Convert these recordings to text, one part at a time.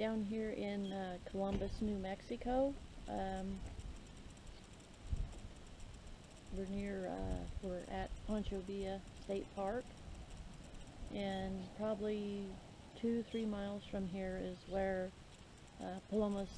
down here in Columbus, New Mexico. We're at Pancho Villa State Park, and probably 2-3 miles from here is where Palomes,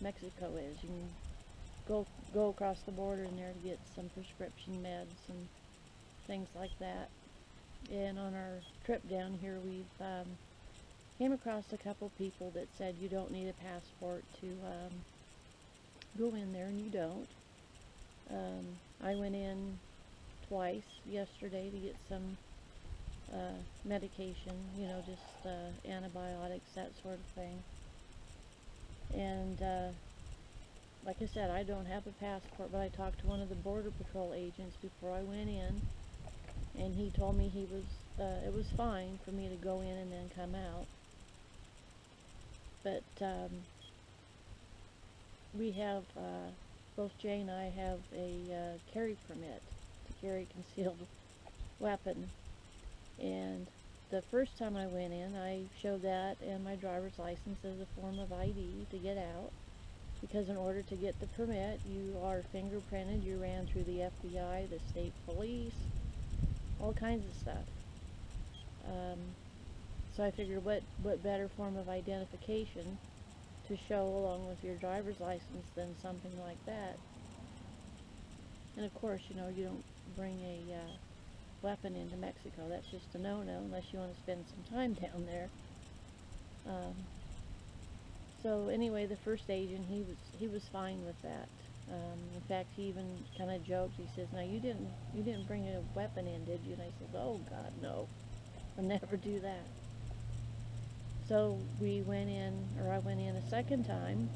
Mexico is. You can go across the border in there to get some prescription meds and things like that. And on our trip down here, we've came across a couple people that said you don't need a passport to go in there, and you don't. I went in twice yesterday to get some medication, you know, just antibiotics, that sort of thing. And like I said, I don't have a passport, but I talked to one of the Border Patrol agents before I went in, and he told me it was fine for me to go in and then come out. But we have, both Jay and I have a carry permit to carry a concealed weapon. And the first time I went in, I showed that and my driver's license as a form of ID to get out. Because in order to get the permit, you are fingerprinted, you ran through the FBI, the state police, all kinds of stuff. So I figured what better form of identification to show along with your driver's license than something like that. And of course, you know, you don't bring a weapon into Mexico. That's just a no-no unless you want to spend some time down there. So anyway, the first agent, he was fine with that. In fact, he even kind of joked. He says, "Now you didn't bring a weapon in, did you?" And I said, "Oh God, no, I'll never do that." So I went in a second time,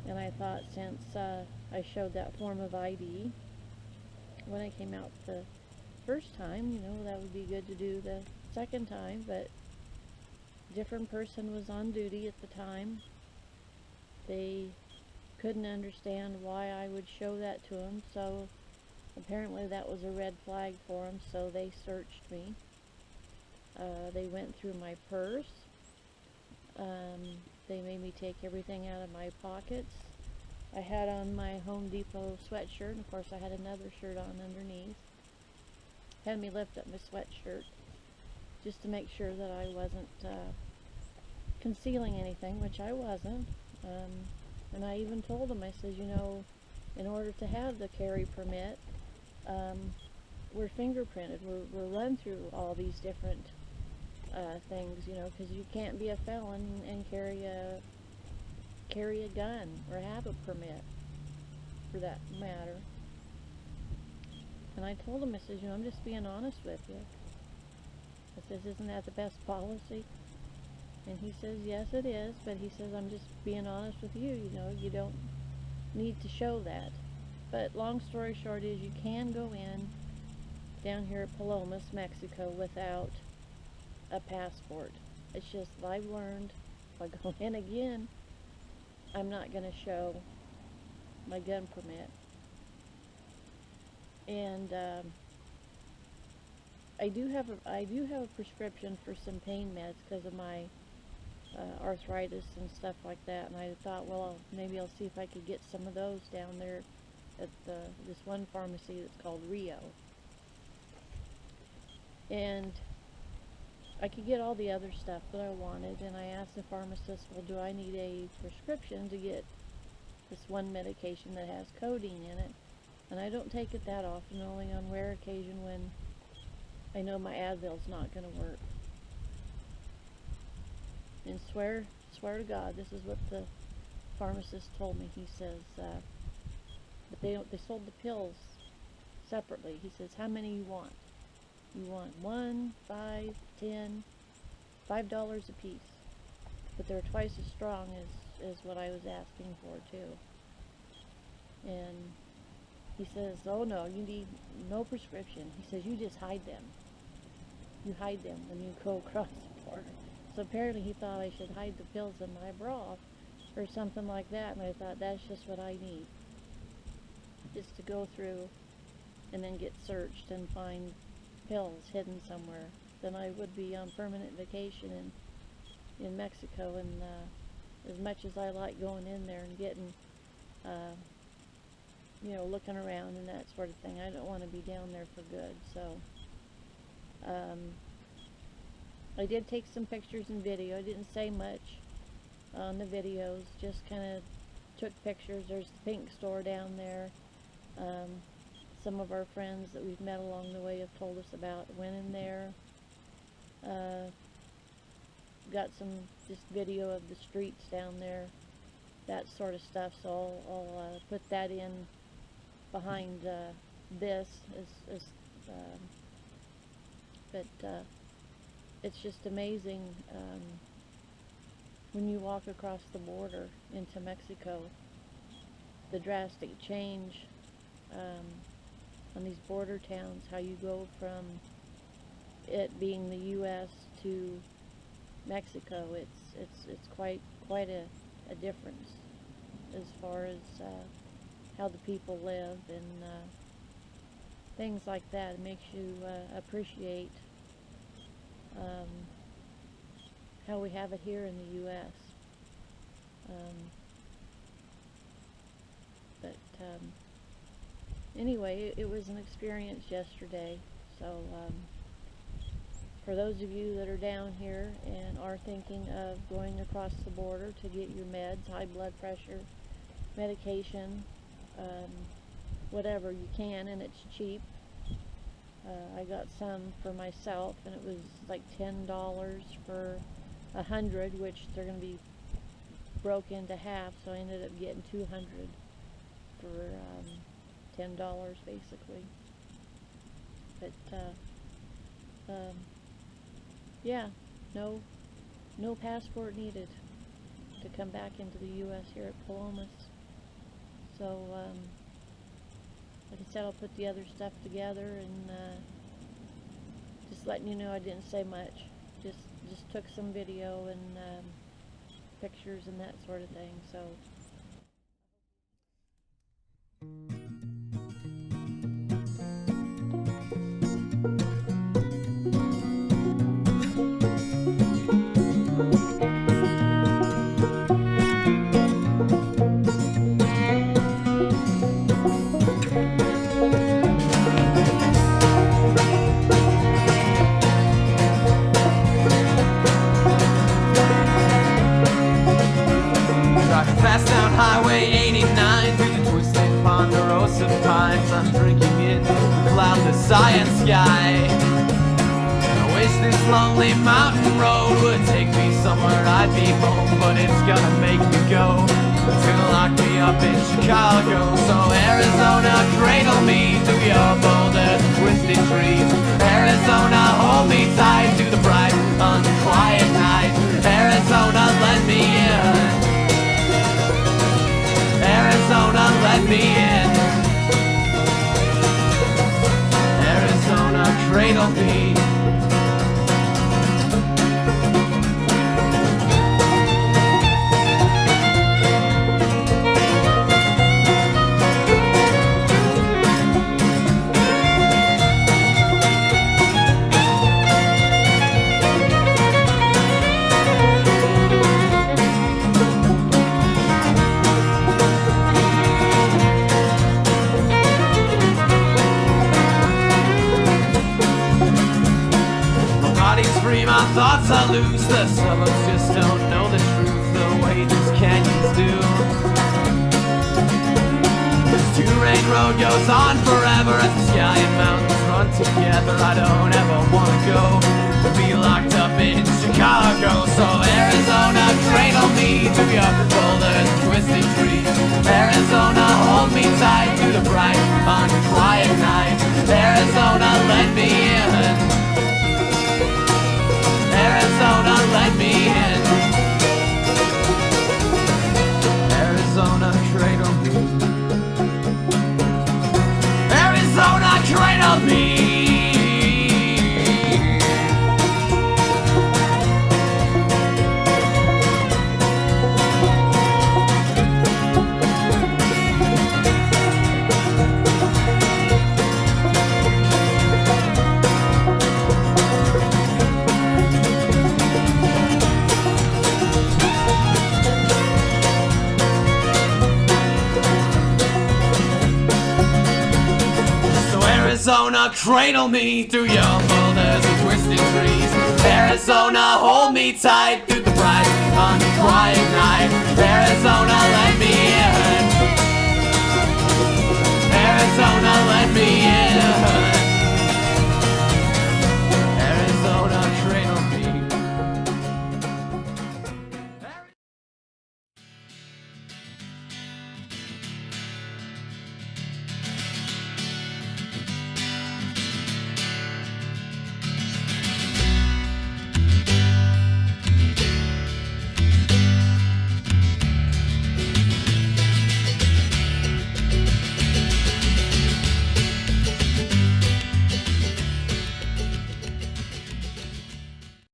and I thought, since I showed that form of ID when I came out the first time, you know, that would be good to do the second time. But a different person was on duty at the time. They couldn't understand why I would show that to them, so apparently that was a red flag for them, so they searched me. They went through my purse. They made me take everything out of my pockets. I had on my Home Depot sweatshirt, and of course I had another shirt on underneath. Had me lift up my sweatshirt just to make sure that I wasn't concealing anything, which I wasn't. And I even told them, I said, you know, in order to have the carry permit, we're fingerprinted. We're run through all these different things, you know, because you can't be a felon and carry a gun or have a permit, for that matter. And I told him, I said, you know, I'm just being honest with you. I says, isn't that the best policy? And he says, yes, it is, but he says, I'm just being honest with you, you know, you don't need to show that. But long story short is, you can go in down here at Palomes, Mexico, without a passport. It's just, I've learned, if I go in again, I'm not going to show my gun permit. And I do have a prescription for some pain meds because of my arthritis and stuff like that. And I thought, well, maybe I'll see if I could get some of those down there at this one pharmacy that's called Rv'ing. And I could get all the other stuff that I wanted, and I asked the pharmacist, well, do I need a prescription to get this one medication that has codeine in it? And I don't take it that often, only on rare occasion when I know my Advil's not going to work. And swear to God, this is what the pharmacist told me. He says, but they sold the pills separately. He says, how many you want? You want 1, 5, 10, $5 a piece. But they're twice as strong as what I was asking for too. And he says, oh no, you need no prescription. He says, you just hide them. You hide them when you go across the border. So apparently he thought I should hide the pills in my bra or something like that. And I thought, that's just what I need. Just to go through and then get searched and find pills hidden somewhere. Then I would be on permanent vacation in Mexico, and as much as I like going in there and getting, looking around and that sort of thing, I don't want to be down there for good. So I did take some pictures and video. I didn't say much on the videos, just kind of took pictures. There's the pink store down there. Some of our friends that we've met along the way have told us about. Went in there, got some just video of the streets down there, that sort of stuff. So I'll put that in behind this. But it's just amazing when you walk across the border into Mexico, the drastic change on these border towns, how you go from it being the U.S. to Mexico. It's quite a difference as far as how the people live and things like that. It makes you appreciate how we have it here in the U.S. Anyway, it was an experience yesterday. So for those of you that are down here and are thinking of going across the border to get your meds, high blood pressure, medication, whatever you can, and it's cheap. I got some for myself, and it was like $10 for 100, which they're going to be broke into half, so I ended up getting 200 for $10 basically. But yeah, no passport needed to come back into the U.S. here at Palomes. So like I said, I'll put the other stuff together, and just letting you know I didn't say much. Just took some video and pictures and that sort of thing. So Highway 89 through the twisted ponderosa pines. I'm drinking in the cloudless cyan sky. I wish this lonely mountain road would take me somewhere I'd be home, but it's gonna make me go. It's gonna lock me up in Chicago. So Arizona, cradle me to your boulders and twisted trees. Arizona, hold me tight to the bright, unquiet night. Arizona, let me in. Arizona, let me in. Arizona, cradle me. My thoughts are loose, the suburbs just don't know the truth the way these canyons do. This two-lane road goes on forever as the sky and mountains run together. I don't ever wanna go be locked up in Chicago. So Arizona, cradle me to your boulders and twisted trees. Arizona, hold me tight to the bright, unquiet night. Arizona, let me in. Arizona, let me in. Arizona, cradle me. Arizona, cradle me. Arizona, cradle me through your boulders and twisted trees. Arizona, hold me tight through the bright, unquiet night. Arizona, let me hear